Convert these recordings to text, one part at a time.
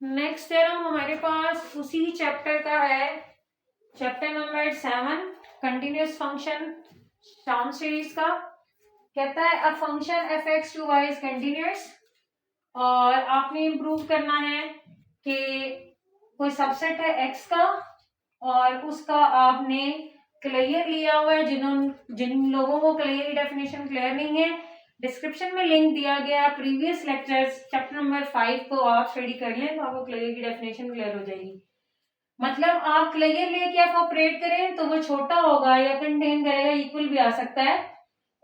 Next theorem हमारे पास उसी chapter का है, chapter number 7, continuous function term series का। कहता है a function f x to y is continuous, और आपने इम्प्रूव करना है कि कोई सबसेट है एक्स का और उसका आपने क्लियर लिया हुआ है। जिन लोगों को क्लियर डेफिनेशन क्लियर नहीं है, डिस्क्रिप्शन में लिंक दिया गया प्रीवियस लेक्चर्स चैप्टर नंबर 5 को आप स्टडी कर लें तो आपको क्लियर की डेफिनेशन क्लियर हो जाएगी। मतलब आप क्लियर लेके एफ ऑपरेट करें तो वो छोटा होगा या कंटेन करेगा, इक्वल भी आ सकता है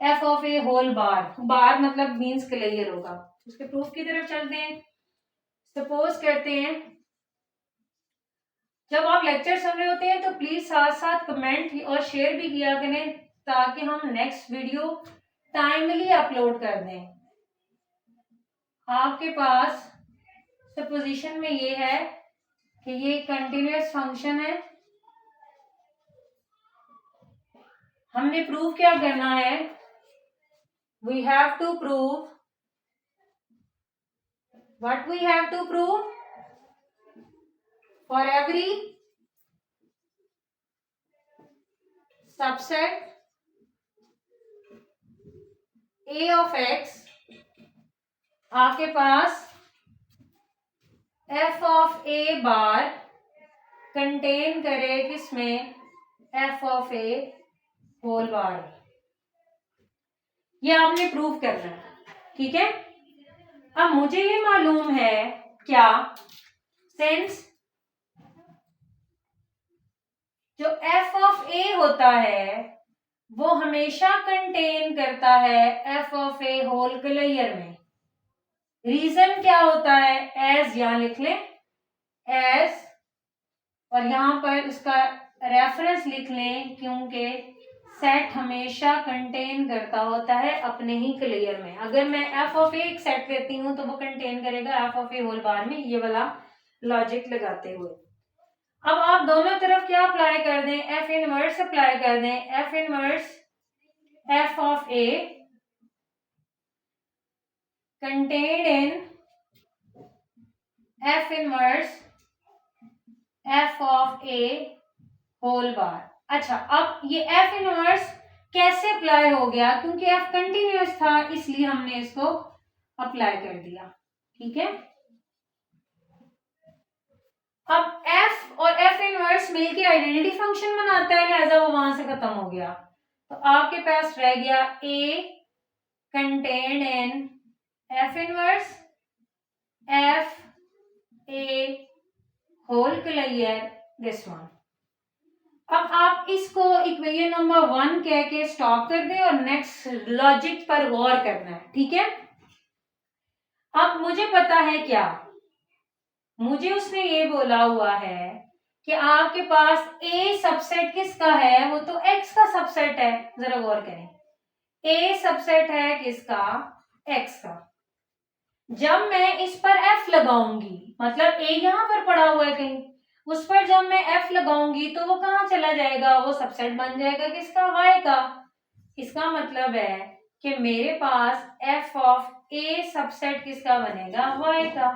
F of A whole bar. Bar मतलब मींस क्लियर होगा। उसके प्रूफ की तरफ चलते हैं। सपोज करते हैं जब आप लेक्चर सुन रहे होते हैं तो प्लीज साथ साथ कमेंट और शेयर भी किया करें ताकि हम नेक्स्ट वीडियो टाइमली अपलोड कर दें। आपके पास सपोजिशन में ये है कि ये कंटिन्यूअस फंक्शन है। हमने प्रूव क्या करना है? We have to prove what we have to prove for every subset A of X आपके पास F of A bar contain करे किसमें? F of A whole bar. ये आपने प्रूव करना है, ठीक है। अब मुझे ये मालूम है क्या, सिंस जो एफ ऑफ ए होता है वो हमेशा कंटेन करता है F of A whole clear में। रीजन क्या होता है? एज यहां लिख लें, एज, और यहां पर इसका रेफरेंस लिख लें क्योंकि सेट हमेशा कंटेन करता होता है अपने ही क्लियर में। अगर मैं एफ ऑफ ए सेट करती हूं तो वो कंटेन करेगा f of A whole bar में, ये वाला लॉजिक लगाते हुए। अब आप दोनों तरफ क्या अप्लाई कर दें? एफ इनवर्स अप्लाई कर दें। F inverse f of A contained in F inverse f of A whole bar. अच्छा, अब ये एफ इनवर्स कैसे अप्लाई हो गया? क्योंकि एफ कंटिन्यूअस था इसलिए हमने इसको अप्लाई कर दिया, ठीक है। अब एफ और एफ इनवर्स मिलके आइडेंटिटी फंक्शन बनाता है, लिहाजा वो वहां से खत्म हो गया। तो आपके पास रह गया A contained in F inverse F A whole clear, this one. अब आप इसको इक्वेशन नंबर 1 कह के स्टॉप कर दें और नेक्स्ट लॉजिक पर गौर करना है, ठीक है। अब मुझे पता है क्या, मुझे उसने ये बोला हुआ है कि आपके पास ए सबसेट किसका है? वो तो एक्स का सबसेट है। जरा गौर करें, ए सबसेट है किसका? एक्स का। जब मैं इस पर एफ लगाऊंगी, मतलब ए यहां पर पड़ा हुआ है कहीं, उस पर जब मैं एफ लगाऊंगी तो वो कहां चला जाएगा? वो सबसेट बन जाएगा किसका? वाई का। इसका मतलब है कि मेरे पास एफ ऑफ ए सबसेट किसका बनेगा? वाई का।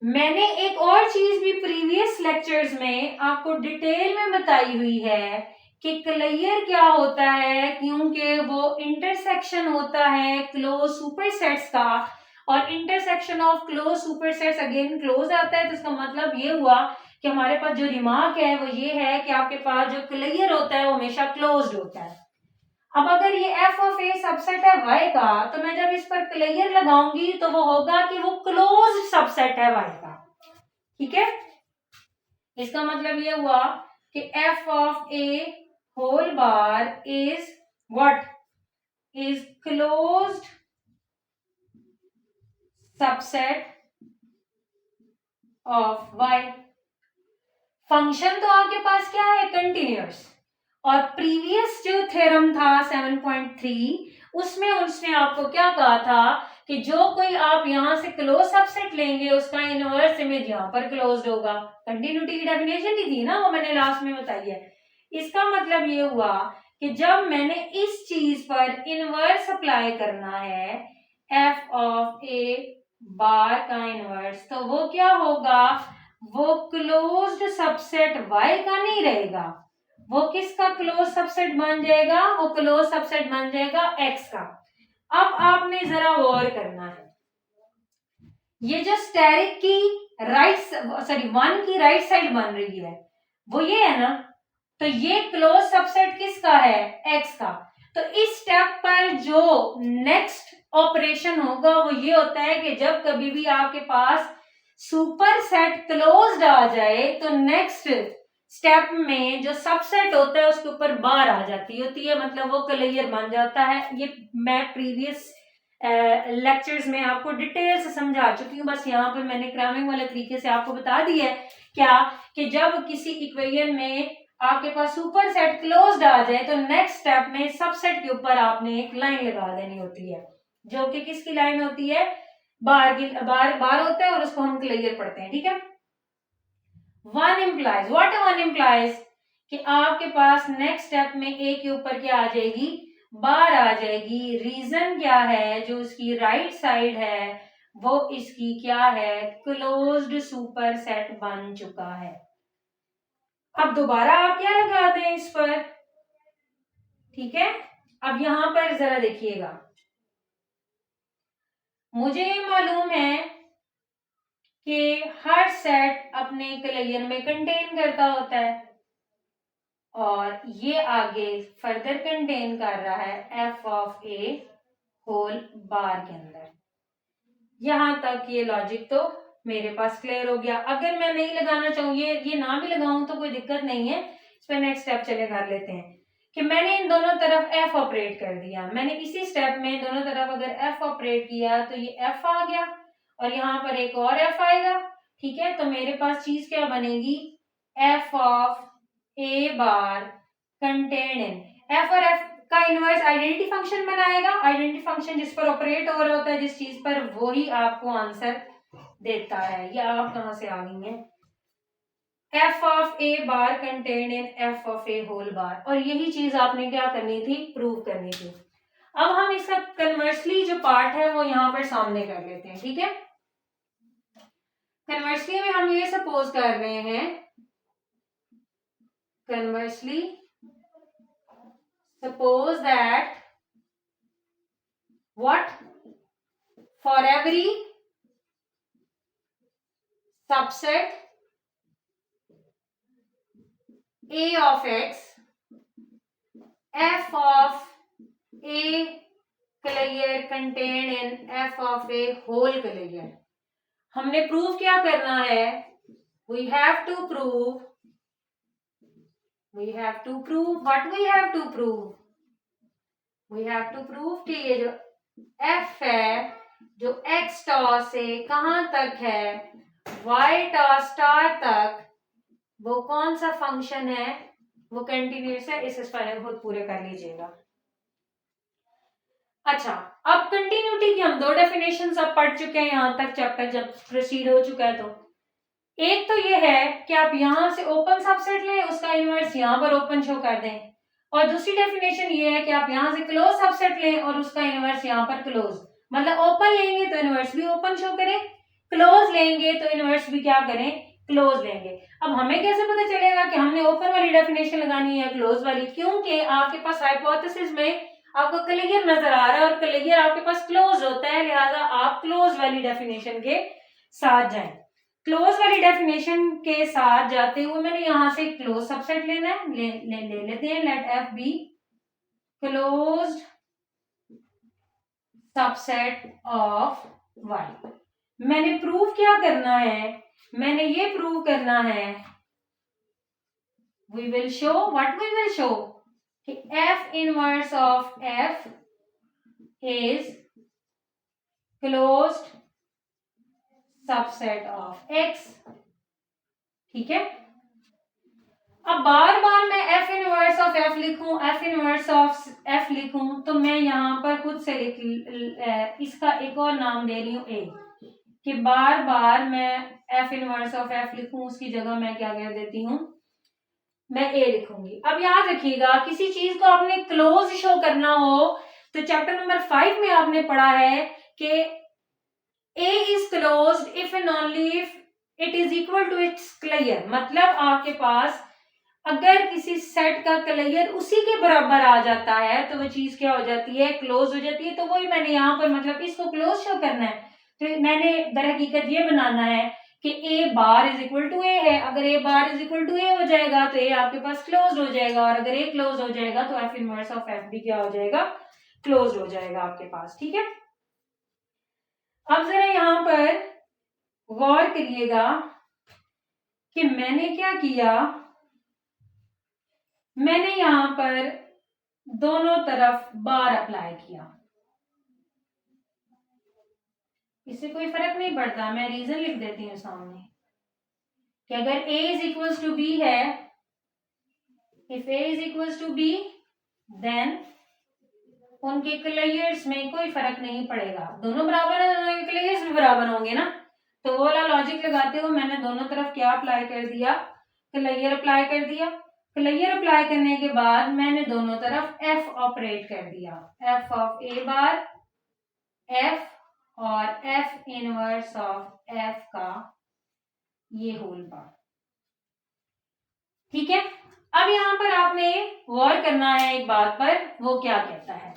मैंने एक और चीज भी प्रीवियस लेक्चर्स में आपको डिटेल में बताई हुई है कि क्लियर क्या होता है, क्योंकि वो इंटरसेक्शन होता है क्लोज सुपरसेट्स का, और intersection of close supersets again close आता है। तो इसका मतलब ये हुआ कि हमारे पास जो रिमार्क है वो ये है कि आपके पास जो क्लियर होता है वो हमेशा क्लोज्ड होता है। अब अगर ये एफ ऑफ ए सबसेट है वाई का, तो मैं जब इस पर क्लियर लगाऊंगी तो वो होगा कि वो क्लोज सबसेट है वाई का, ठीक है। इसका मतलब ये हुआ कि f of A whole bar is what? Is closed subset of y. Function तो आपके पास क्या है? कंटिन्यूअस। और प्रीवियस जो थ्योरम था 7.3 उसमें उसने आपको क्या कहा था कि जो कोई आप यहां से क्लोज सबसेट लेंगे उसका इनवर्स इमेज यहां पर क्लोज्ड होगा। कंटिन्यूटी की डेफिनेशन ही थी ना, वो मैंने लास्ट में बताई है। इसका मतलब ये हुआ कि जब मैंने इस चीज पर इनवर्स अप्लाई करना है एफ ऑफ ए बार का इनवर्स, तो वो क्या होगा, वो क्लोज्ड सबसेट y का नहीं रहेगा, वो किसका क्लोज सबसेट बन जाएगा, वो क्लोज सबसेट बन जाएगा x का। अब आपने जरा गौर करना है, ये जो स्टेरिक की वन की राइट साइड बन रही है वो ये है ना, तो ये क्लोज सबसेट किसका है, x का। तो इस स्टेप पर जो नेक्स्ट ऑपरेशन होगा वो ये होता है कि जब कभी भी आपके पास सुपर सेट क्लोज्ड आ जाए तो नेक्स्ट स्टेप में जो सबसेट होता है उसके ऊपर बार आ जाती होती है, मतलब वो क्लियर बन जाता है। ये मैं प्रीवियस लेक्चर्स में आपको डिटेल से समझा चुकी हूँ, बस यहाँ पर मैंने क्रैमिंग वाले तरीके से आपको बता दिया है क्या, कि जब किसी इक्वेशन में आपके पास सुपर सेट क्लोज्ड आ जाए तो नेक्स्ट स्टेप में सबसेट के ऊपर आपने एक लाइन लगा देनी होती है, जो कि किसकी लाइन होती है, बार होता है और उसको हम क्लियर पढ़ते हैं, ठीक है। One implies, what one implies, कि आपके पास नेक्स्ट स्टेप में ए के ऊपर क्या आ जाएगी, बार आ जाएगी। रीजन क्या है, जो इसकी राइट साइड है वो इसकी क्या है, क्लोज्ड सुपर सेट बन चुका है। अब दोबारा आप क्या लगाते हैं इस पर, ठीक है। अब यहां पर जरा देखिएगा, मुझे मालूम है कि हर सेट अपने क्लियर में कंटेन करता होता है और ये आगे फर्दर कंटेन कर रहा है F of A whole bar के अंदर। यहां तक ये लॉजिक तो मेरे पास क्लियर हो गया। अगर मैं नहीं लगाना चाहूँ, ये ना भी लगाऊं तो कोई दिक्कत नहीं है, इस पर नेक्स्ट स्टेप चले कर लेते हैं कि मैंने इन दोनों तरफ एफ ऑपरेट कर दिया। मैंने इसी स्टेप में दोनों तरफ अगर एफ ऑपरेट किया तो ये एफ आ गया और यहाँ पर एक और एफ आएगा, ठीक है। तो मेरे पास चीज क्या बनेगी, F of A bar contain in F, और एफ का इनवर्स आइडेंटिटी फंक्शन बनाएगा। आइडेंटिटी फंक्शन जिस पर ऑपरेट हो रहा होता है जिस चीज पर, वो ही आपको आंसर देता है। ये आप कहां से आ गई हैं, f of A bar contain in f of A whole bar, और यही चीज आपने क्या करनी थी, प्रूव करनी थी। अब हम इसका कन्वर्सली जो पार्ट है वो यहां पर सामने कर लेते हैं, ठीक है। कन्वर्सली में हम ये सपोज कर रहे हैं, conversely suppose that what, for every subset a of x, f of a clear contained in f of a whole clear। हमने प्रूव क्या करना है, we have to prove what we have to prove, we have to prove कि ये जो f है जो x टॉ से कहां तक है, y टॉ स्टार तक, वो कौन सा फंक्शन है, वो कंटिन्यूअस है। इस एक्सपेरिमेंट खुद पूरे कर लीजिएगा। अच्छा, अब कंटिन्यूटी की हम दो डेफिनेशंस अब पढ़ चुके हैं, यहां तक चैप्टर जब प्रोसीड हो चुका है। तो एक तो ये है कि आप यहां से ओपन सबसेट लें, उसका इनवर्स यहां पर ओपन शो कर दें, और दूसरी डेफिनेशन ये है कि आप यहां से क्लोज सबसेट लें और उसका इनवर्स यहां पर क्लोज, मतलब ओपन लेंगे तो इनवर्स भी ओपन शो करें, क्लोज लेंगे तो इनवर्स भी क्या करें, क्लोज लेंगे। अब हमें कैसे पता चलेगा कि हमने ओपन वाली डेफिनेशन लगानी है क्लोज वाली, क्योंकि आपके पास हाइपोथेसिस में आपको क्लियर नजर आ रहा है और क्लियर आपके पास क्लोज होता है, लिहाजा आप क्लोज वाली डेफिनेशन के साथ जाएं। क्लोज वाली डेफिनेशन के साथ जाते हुए मैंने यहां से क्लोज सबसेट लेना है, ले लेते हैं, let F B closed subset of Y. मैंने प्रूव क्या करना है, मैंने ये प्रूव करना है, we will show what we will show कि F inverse of F is closed subset of X, ठीक है। अब बार बार मैं एफ इनवर्स ऑफ एफ लिखूं, एफ इनवर्स ऑफ एफ लिखूं, तो मैं यहां पर खुद से इसका एक और नाम दे रही हूं ए, कि बार बार मैं एफ इनवर्स ऑफ एफ लिखूं उसकी जगह मैं क्या कह देती हूं, मैं ए लिखूंगी। अब याद रखिएगा, किसी चीज को आपने क्लोज शो करना हो तो चैप्टर नंबर 5 में आपने पढ़ा है कि A is closed if and only if it is equal to its clear. मतलब आपके पास अगर किसी सेट का क्लियर उसी के बराबर आ जाता है तो वो चीज क्या हो जाती है, क्लोज हो जाती है। तो वही मैंने यहाँ पर मतलब इसको क्लोज शो करना है, तो मैंने दर हकीकत ये बनाना है कि ए बार इज इक्वल टू ए है। अगर ए बार इज इक्वल टू ए हो जाएगा तो ए आपके पास क्लोज हो जाएगा, और अगर ए क्लोज हो जाएगा तो एफ इनवर्स ऑफ एफ भी क्या हो जाएगा, क्लोज हो जाएगा आपके पास। ठीक है, अब जरा यहां पर गौर करिएगा कि मैंने क्या किया, मैंने यहां पर दोनों तरफ बार अप्लाई किया। इससे कोई फर्क नहीं पड़ता, मैं रीजन लिख देती हूँ सामने कि अगर a is equals to B है, if a is equals to B then उनके क्लियर्स में कोई फर्क नहीं पड़ेगा। दोनों बराबर है, दोनों के क्लियर्स भी बराबर होंगे ना। तो वो वाला लॉजिक लगाते हुए मैंने दोनों तरफ क्या अप्लाई कर दिया, क्लियर अप्लाई कर दिया। क्लियर अप्लाई करने के बाद मैंने दोनों तरफ f ऑपरेट कर दिया, f of a bar f और f इनवर्स ऑफ f का ये होल बार। ठीक है, अब यहां पर आपने गौर करना है एक बात पर, वो क्या कहता है।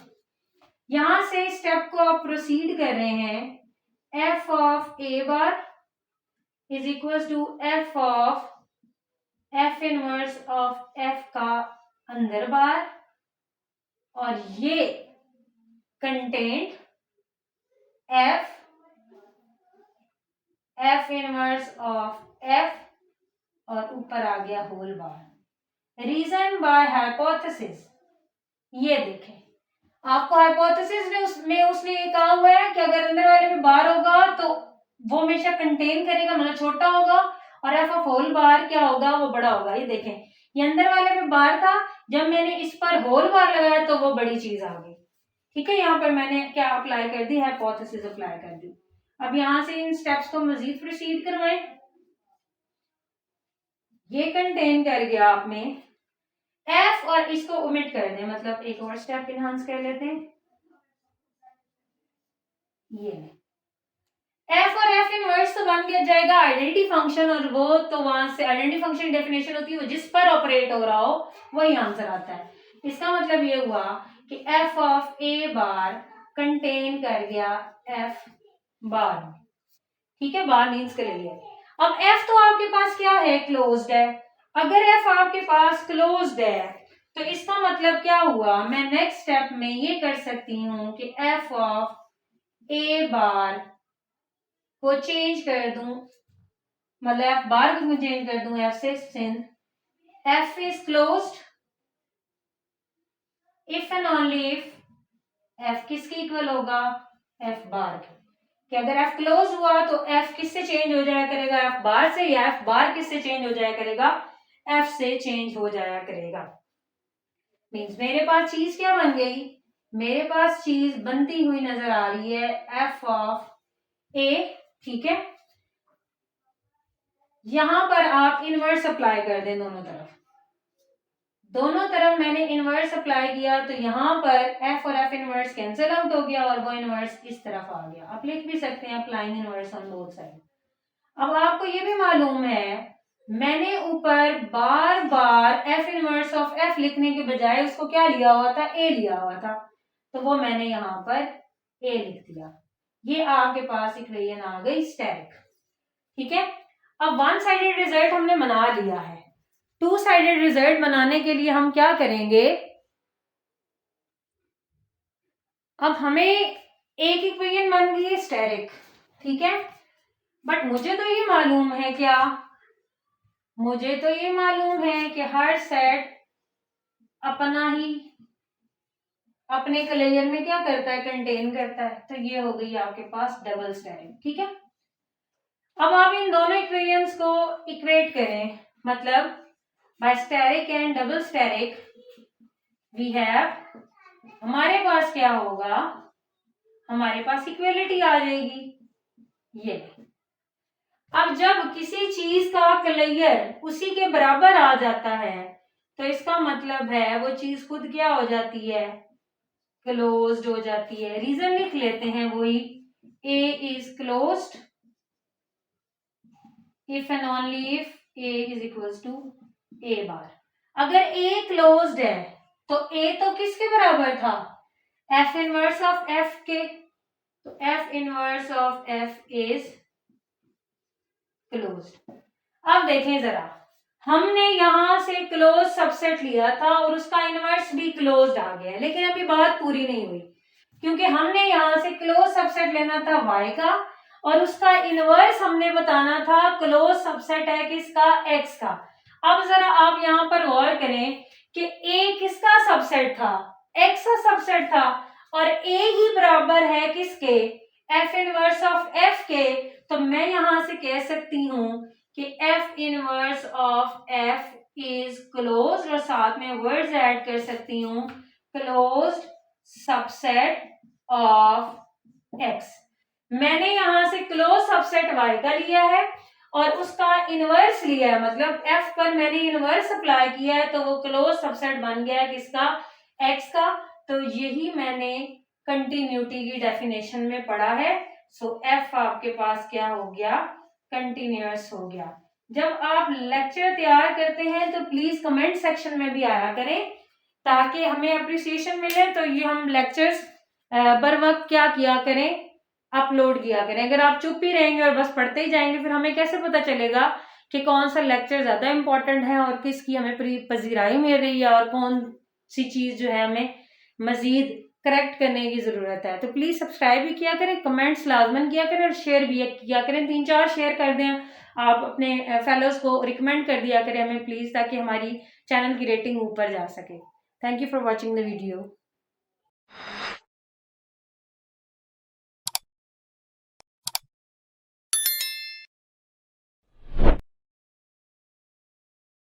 यहां से स्टेप को आप प्रोसीड कर रहे हैं, f of a bar is equal to f of f inverse of f का अंदर बार, और ये content f inverse of f और ऊपर आ गया whole bar. Reason by hypothesis, ये देखें आपको हाइपोथेसिस में उसने ये कहा हुआ है कि अगर अंदर वाले में बार होगा तो वो हमेशा कंटेन करेगा, मतलब छोटा होगा, और एफ ऑफ होल बार क्या होगा, वो बड़ा होगा। ये देखें, ये अंदर वाले में बार था, जब मैंने इस पर होल बार लगाया तो वो बड़ी चीज आ गई। ठीक है, यहाँ पर मैंने क्या अप्लाई कर दी, हाइपोथेसिस अप्लाई कर दी। अब यहां से इन स्टेप्स को मजीद प्रोसीड करवाएं। ये कंटेन कर गया आप में एफ, और इसको ओमिट कर दें, मतलब एक और स्टेप इनहांस कर लेते हैं। ये एफ और एफ इनवर्स तो बन गया जाएगा आइडेंटिटी फंक्शन, और वो तो वहां से आइडेंटिटी फंक्शन डेफिनेशन होती है, वो जिस पर ऑपरेट हो रहा हो वही आंसर आता है। इसका मतलब ये हुआ कि f of A bar contain कर गया एफ बार। ठीक है, बार मीन्स के लिए। अब एफ तो आपके पास क्या है, क्लोज्ड है। अगर एफ आपके पास क्लोज्ड है तो इसका मतलब क्या हुआ, मैं नेक्स्ट स्टेप में ये कर सकती हूँ कि एफ ऑफ ए बार को चेंज कर दूं, मतलब एफ बार को चेंज कर दूं एफ से, since F is closed if and only if F किसके इक्वल होगा, एफ बार के। कि अगर एफ क्लोज हुआ तो एफ किससे चेंज हो जाया करेगा, एफ बार से, या एफ बार किससे चेंज हो जाया करेगा, एफ से चेंज हो जाया करेगा। मीन्स मेरे पास चीज क्या बन गई, मेरे पास चीज बनती हुई नजर आ रही है एफ ऑफ ए। ठीक है, यहां पर आप इनवर्स अप्लाई कर दें दोनों तरफ। दोनों तरफ मैंने इनवर्स अप्लाई किया तो यहां पर एफ और एफ इनवर्स कैंसिल आउट हो गया, और वो इनवर्स इस तरफ आ गया। आप लिख भी सकते हैं applying inverse on both side. अब आपको ये भी मालूम है मैंने ऊपर बार बार एफ इनवर्स ऑफ एफ लिखने के बजाय उसको क्या लिया हुआ था, ए लिया हुआ था, तो वो मैंने यहां पर ए लिख दिया। ये आपके पास इक्वेशन आ गई स्टेरिक। ठीक है, अब वन साइडेड रिजल्ट हमने बना लिया है। टू साइडेड रिजल्ट बनाने के लिए हम क्या करेंगे, अब हमें एक इक्वेशन बन गई है स्टेरिक। ठीक है, बट मुझे तो ये मालूम है क्या, मुझे तो ये मालूम है कि हर सेट अपना ही अपने क्लियर में क्या करता है, कंटेन करता है। तो ये हो गई आपके पास डबल स्टेरिक। ठीक है, अब आप इन दोनों इक्वेशंस को इक्वेट करें, मतलब by asterisk and double asterisk we have, हमारे पास क्या होगा, हमारे पास इक्वलिटी आ जाएगी। ये अब जब किसी चीज का क्लियर उसी के बराबर आ जाता है तो इसका मतलब है वो चीज खुद क्या हो जाती है, क्लोज्ड हो जाती है। रीजन लिख लेते हैं वही, A is closed if and only if A is equals to A bar. अगर A closed है तो A तो किसके बराबर था, F इनवर्स ऑफ F के, तो F inverse of F is closed. अब देखें जरा, हमने यहां से क्लोज सबसेट लिया था और उसका इनवर्स भी क्लोज्ड आ गया, लेकिन अभी बात पूरी नहीं हुई, क्योंकि हमने यहां से क्लोज सबसेट लेना था y का और उसका इनवर्स हमने बताना था क्लोज सबसेट है किसका, x का। अब जरा आप यहां पर गौर करें कि a किसका सबसेट था, x का सबसेट था, और a ही बराबर है किसके, f इनवर्स ऑफ f के। तो मैं यहां से कह सकती हूं कि f inverse of f is closed, और साथ में वर्ड्स ऐड कर सकती हूं, क्लोज्ड सबसेट ऑफ x। मैंने यहां से क्लोज सबसेट y का लिया है और उसका इनवर्स लिया है, मतलब f पर मैंने इनवर्स अप्लाई किया है, तो वो क्लोज सबसेट बन गया है किसका, x का। तो यही मैंने कंटिन्यूटी की डेफिनेशन में पढ़ा है। सो f आपके पास क्या हो गया, कंटिन्यूअस हो गया। जब आप लेक्चर तैयार करते हैं तो प्लीज कमेंट सेक्शन में भी आया करें, ताकि हमें अप्रिसिएशन मिले। तो ये हम लेक्चर्स बर वक्त क्या किया करें, अपलोड किया करें। अगर आप चुप ही रहेंगे और बस पढ़ते ही जाएंगे, फिर हमें कैसे पता चलेगा कि कौन सा लेक्चर ज्यादा इंपॉर्टेंट है और किसकी हमें पजीराई मिल रही है और कौन सी चीज जो है हमें मजीद करेक्ट करने की जरूरत है। तो प्लीज सब्सक्राइब भी किया करें, कमेंट्स लाजमन किया करें और शेयर भी किया करें, 3-4 शेयर कर दें आप अपने फेलोज को, रिकमेंड कर दिया करें हमें प्लीज, ताकि हमारी चैनल की रेटिंग ऊपर जा सके। Thank you for watching the video.